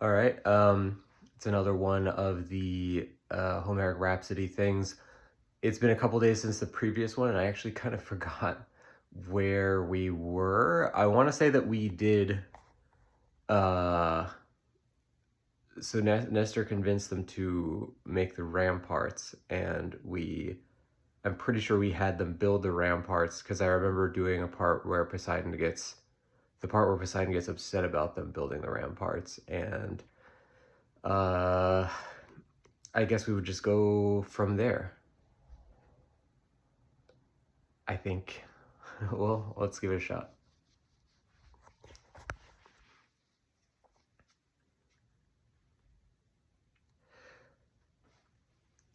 All right. It's another one of the Homeric Rhapsody things. It's been a couple days since the previous one, and I actually kind of forgot where we were. I want to say that we did. Uh, so Nestor convinced them to make the ramparts, and I'm pretty sure we had them build the ramparts because I remember doing a part where Poseidon gets upset about them building the ramparts, and uh, I guess we would just go from there. I think. Well, let's give it a shot.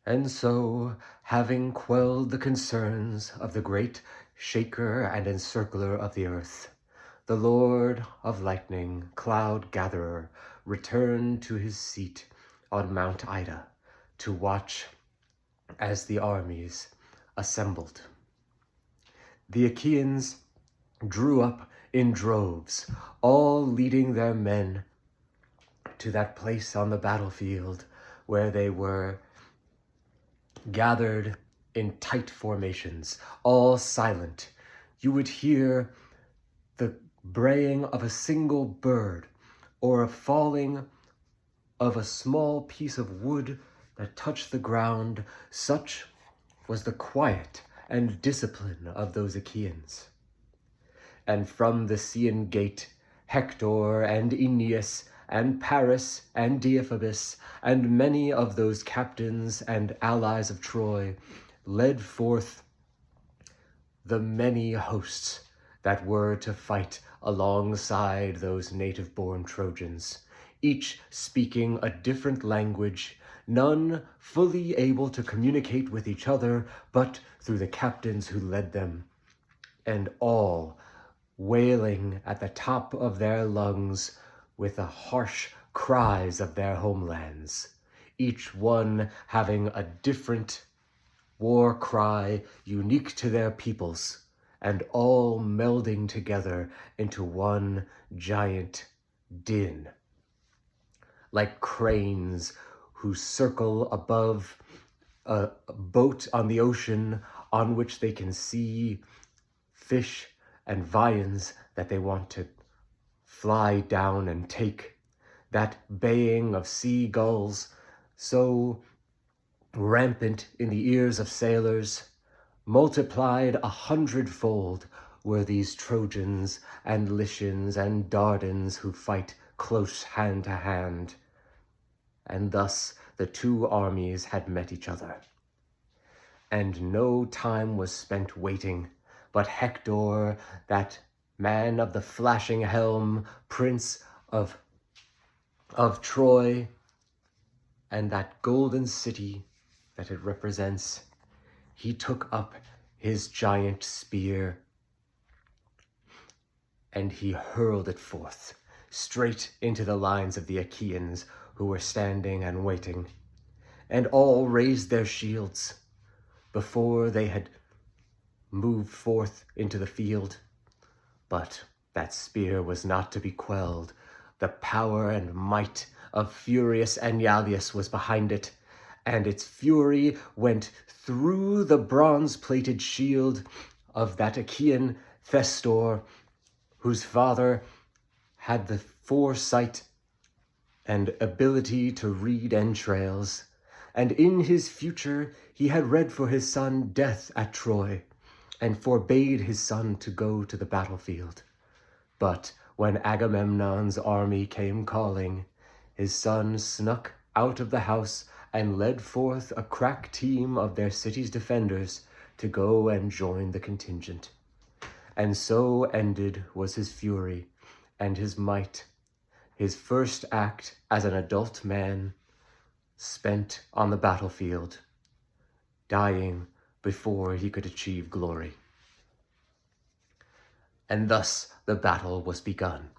And so, having quelled the concerns of the great shaker and encircler of the earth, the Lord of Lightning, Cloud Gatherer, returned to his seat on Mount Ida to watch as the armies assembled. The Achaeans drew up in droves, all leading their men to that place on the battlefield where they were gathered in tight formations, all silent. You would hear the braying of a single bird or a falling of a small piece of wood that touched the ground. Such was the quiet and discipline of those Achaeans. And from the Scaean gate, Hector and Aeneas and Paris and Deiphobus and many of those captains and allies of Troy led forth the many hosts that were to fight alongside those native-born Trojans, each speaking a different language, none fully able to communicate with each other, but through the captains who led them, and all wailing at the top of their lungs with the harsh cries of their homelands, each one having a different war cry unique to their peoples, and all melding together into one giant din, like cranes who circle above a boat on the ocean on which they can see fish and viands that they want to fly down and take. That baying of seagulls, so rampant in the ears of sailors, multiplied 100-fold, were these Trojans and Lycians and Dardans who fight close hand to hand. And thus the two armies had met each other. And no time was spent waiting, but Hector, that man of the flashing helm, prince of Troy, and that golden city that it represents, he took up his giant spear and he hurled it forth straight into the lines of the Achaeans who were standing and waiting, and all raised their shields before they had moved forth into the field. But that spear was not to be quelled. The power and might of furious Enyalius was behind it, and its fury went through the bronze-plated shield of that Achaean Thestor, whose father had the foresight and ability to read entrails, and in his future he had read for his son death at Troy, and forbade his son to go to the battlefield. But when Agamemnon's army came calling, his son snuck out of the house and led forth a crack team of their city's defenders to go and join the contingent. And so ended was his fury and his might, his first act as an adult man, spent on the battlefield, dying before he could achieve glory. And thus the battle was begun.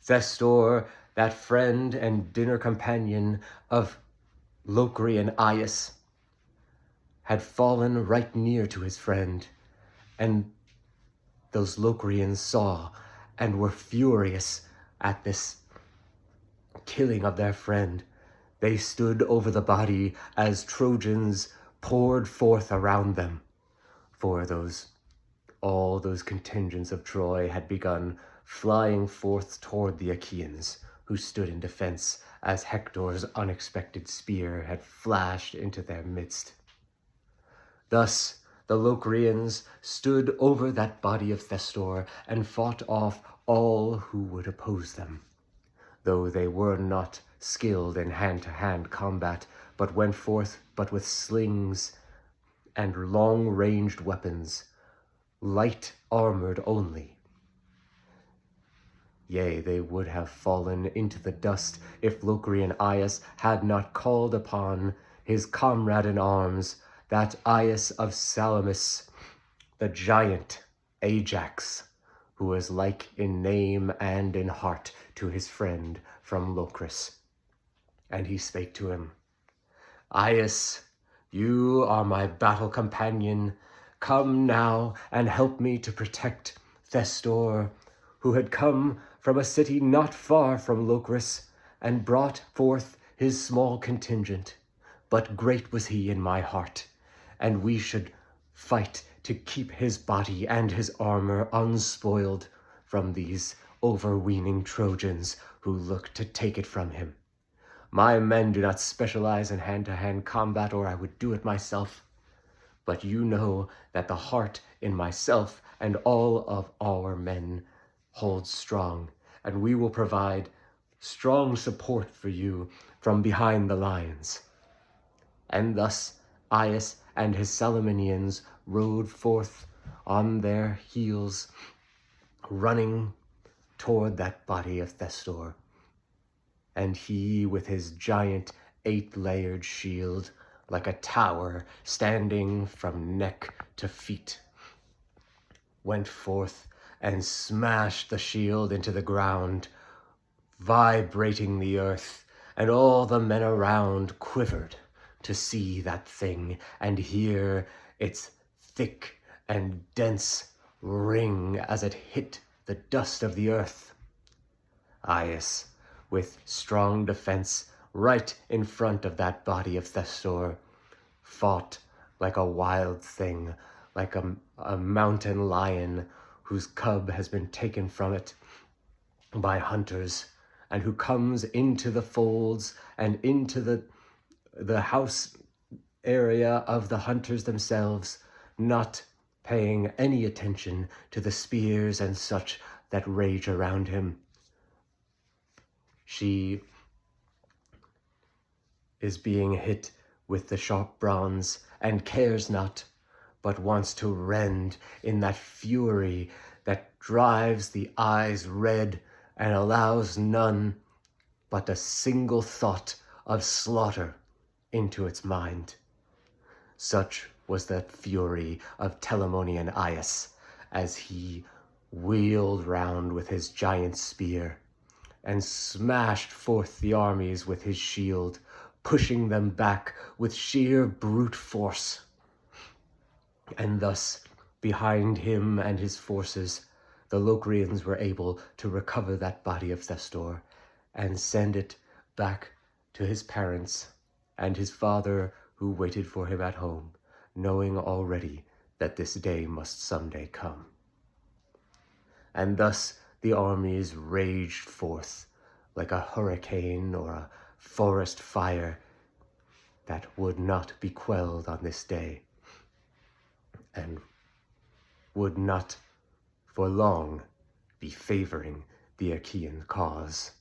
Thestor, that friend and dinner companion of Locrian Aias, had fallen right near to his friend, and those Locrians saw and were furious at this killing of their friend, they stood over the body as Trojans poured forth around them. For all those contingents of Troy had begun flying forth toward the Achaeans, who stood in defense as Hector's unexpected spear had flashed into their midst. Thus the Locrians stood over that body of Thestor and fought off all who would oppose them, though they were not skilled in hand-to-hand combat, but went forth but with slings and long-ranged weapons, light armored only. Yea, they would have fallen into the dust if Locrian Aias had not called upon his comrade in arms, that Aias of Salamis, the giant Ajax, who was like in name and in heart to his friend from Locris. And he spake to him, Aias, you are my battle companion. Come now and help me to protect Thestor, who had come from a city not far from Locris, and brought forth his small contingent. But great was he in my heart, and we should fight to keep his body and his armor unspoiled from these overweening Trojans who look to take it from him. My men do not specialize in hand-to-hand combat, or I would do it myself. But you know that the heart in myself and all of our men holds strong, and we will provide strong support for you from behind the lines. And thus Aias and his Salaminians rode forth on their heels, running toward that body of Thestor. And he, with his giant 8-layered shield, like a tower standing from neck to feet, went forth and smashed the shield into the ground, vibrating the earth, and all the men around quivered to see that thing and hear its thick and dense ring as it hit the dust of the earth. Aias, with strong defense right in front of that body of Thestor, fought like a wild thing, like a mountain lion whose cub has been taken from it by hunters, and who comes into the folds and into the house area of the hunters themselves, not paying any attention to the spears and such that rage around him. She is being hit with the sharp bronze and cares not, but wants to rend in that fury that drives the eyes red and allows none but a single thought of slaughter into its mind. Such was the fury of Telamonian Aias as he wheeled round with his giant spear and smashed forth the armies with his shield, pushing them back with sheer brute force. And thus, behind him and his forces, the Locrians were able to recover that body of Thestor and send it back to his parents and his father, who waited for him at home, knowing already that this day must someday come. And thus the armies raged forth like a hurricane or a forest fire that would not be quelled on this day, and would not for long be favoring the Achaean cause.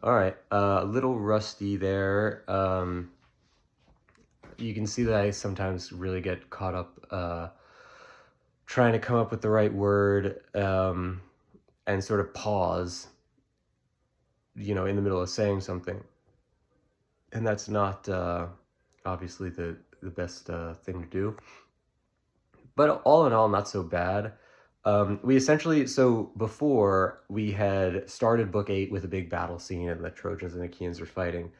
All right, a little rusty there. You can see that I sometimes really get caught up trying to come up with the right word and sort of pause, in the middle of saying something. And that's not obviously the best thing to do. But all in all, not so bad. We essentially, so before we had started book 8 with a big battle scene and the Trojans and Achaeans were fighting.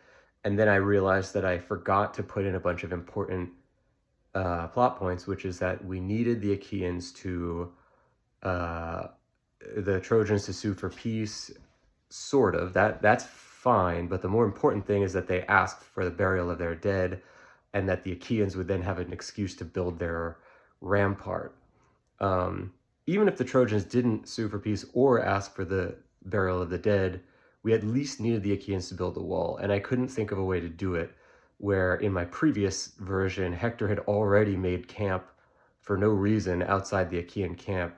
And then I realized that I forgot to put in a bunch of important plot points, which is that we needed the Achaeans to, the Trojans to sue for peace sort of. That's fine, but the more important thing is that they asked for the burial of their dead, and that the Achaeans would then have an excuse to build their rampart. Um, Even if the Trojans didn't sue for peace or ask for the burial of the dead, we at least needed the Achaeans to build the wall, and I couldn't think of a way to do it, where in my previous version, Hector had already made camp for no reason outside the Achaean camp.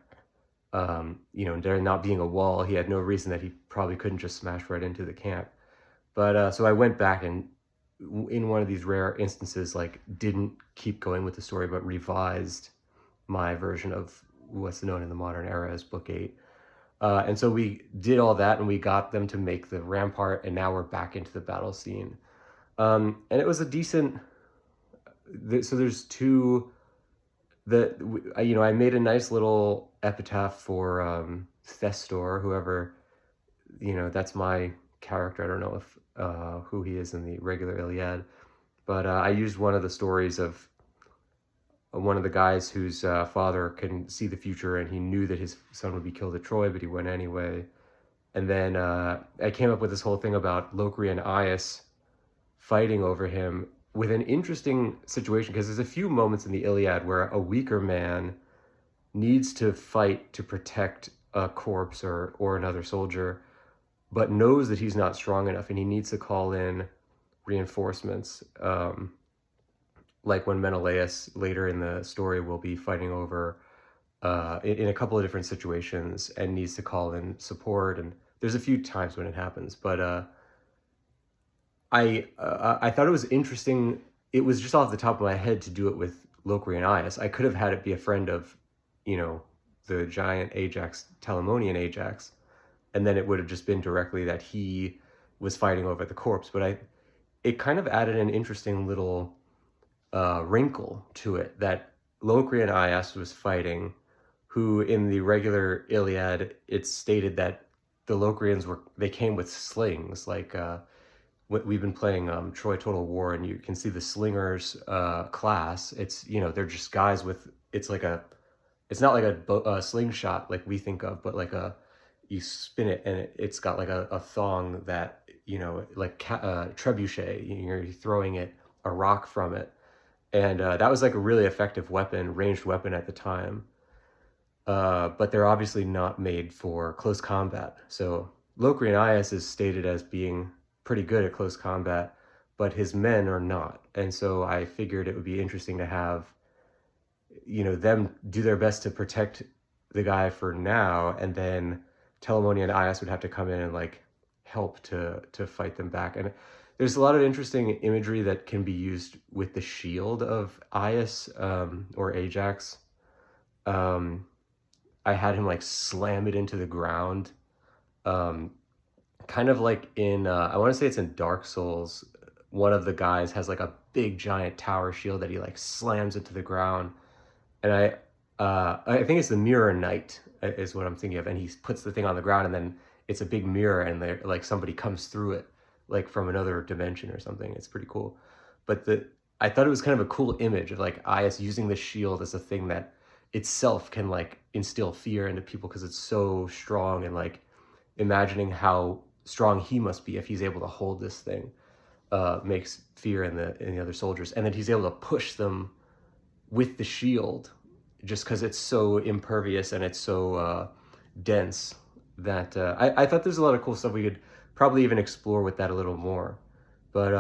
There not being a wall, he had no reason that he probably couldn't just smash right into the camp. But so I went back and in one of these rare instances, like, didn't keep going with the story, but revised my version of what's known in the modern era as Book 8. And so we did all that, and we got them to make the rampart, and now we're back into the battle scene. And it was a decent... So there's two... I made a nice little epitaph for Thestor, whoever... that's my character. I don't know if who he is in the regular Iliad. But I used one of the stories of one of the guys whose father can see the future, and he knew that his son would be killed at Troy, but he went anyway. And then I came up with this whole thing about Locrian and Aias fighting over him, with an interesting situation, because there's a few moments in the Iliad where a weaker man needs to fight to protect a corpse or another soldier, but knows that he's not strong enough, and he needs to call in reinforcements. Like when Menelaus later in the story will be fighting over in a couple of different situations and needs to call in support, and there's a few times when it happens. But I thought it was interesting. It was just off the top of my head to do it with Locrian and Aias. I could have had it be a friend of, the giant Ajax, Telamonian Ajax, and then it would have just been directly that he was fighting over the corpse. But it kind of added an interesting little wrinkle to it, that Locrian and Aias was fighting, who in the regular Iliad, it's stated that the Locrians they came with slings, like we've been playing Troy Total War, and you can see the slingers class. It's, they're just guys with, it's not like a slingshot like we think of, but like you spin it, and it's got like a thong that, like trebuchet, you're throwing a rock from it. And that was like a really effective weapon, ranged weapon at the time. But they're obviously not made for close combat. So Locrian and Aias is stated as being pretty good at close combat, but his men are not. And so I figured it would be interesting to have, them do their best to protect the guy for now, and then Telamonian and Aias would have to come in and like help to fight them back. And there's a lot of interesting imagery that can be used with the shield of Aias or Ajax. I had him like slam it into the ground. Kind of like in, I want to say it's in Dark Souls, one of the guys has like a big giant tower shield that he like slams into the ground. And I think it's the Mirror Knight is what I'm thinking of. And he puts the thing on the ground, and then it's a big mirror, and like somebody comes through it, like from another dimension or something. It's pretty cool. But I thought it was kind of a cool image of like Aias using the shield as a thing that itself can like instill fear into people, because it's so strong, and like imagining how strong he must be if he's able to hold this thing makes fear in the other soldiers. And then he's able to push them with the shield just because it's so impervious and it's so dense that I thought there's a lot of cool stuff we could probably even explore with that a little more. But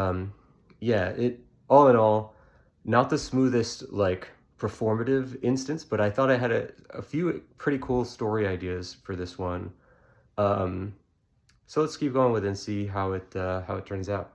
yeah, it all in all, not the smoothest like performative instance, but I thought I had a few pretty cool story ideas for this one. So let's keep going with it and see how it turns out.